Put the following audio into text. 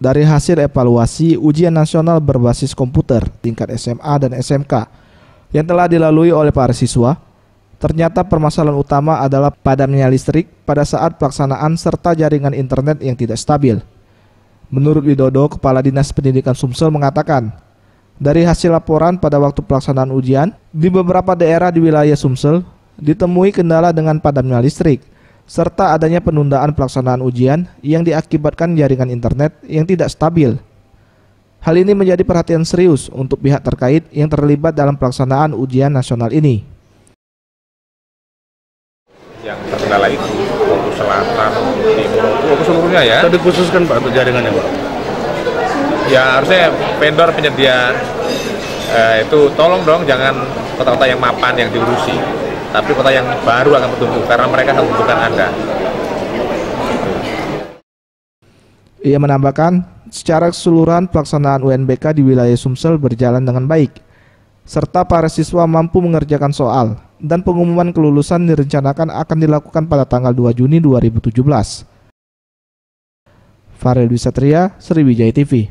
dari hasil evaluasi ujian nasional berbasis komputer tingkat SMA dan SMK yang telah dilalui oleh para siswa, ternyata permasalahan utama adalah padamnya listrik pada saat pelaksanaan serta jaringan internet yang tidak stabil. Menurut Widodo, Kepala Dinas Pendidikan Sumsel mengatakan, dari hasil laporan pada waktu pelaksanaan ujian, di beberapa daerah di wilayah Sumsel ditemui kendala dengan padamnya listrik, serta adanya penundaan pelaksanaan ujian yang diakibatkan jaringan internet yang tidak stabil. Hal ini menjadi perhatian serius untuk pihak terkait yang terlibat dalam pelaksanaan ujian nasional ini. Yang terkendala itu, fokus selatan, timur, fokus seluruhnya ya. Tadi khususkan Pak untuk jaringannya Pak? Ya harusnya vendor penyedia itu tolong dong jangan kota-kota yang mapan yang diurusi, tapi kota yang baru akan bertumbuh karena mereka akan membutuhkan Anda. Ia menambahkan, secara keseluruhan pelaksanaan UNBK di wilayah Sumsel berjalan dengan baik, serta para siswa mampu mengerjakan soal, dan pengumuman kelulusan direncanakan akan dilakukan pada tanggal 2 Juni 2017. Farel Wisatria, Sriwijaya TV.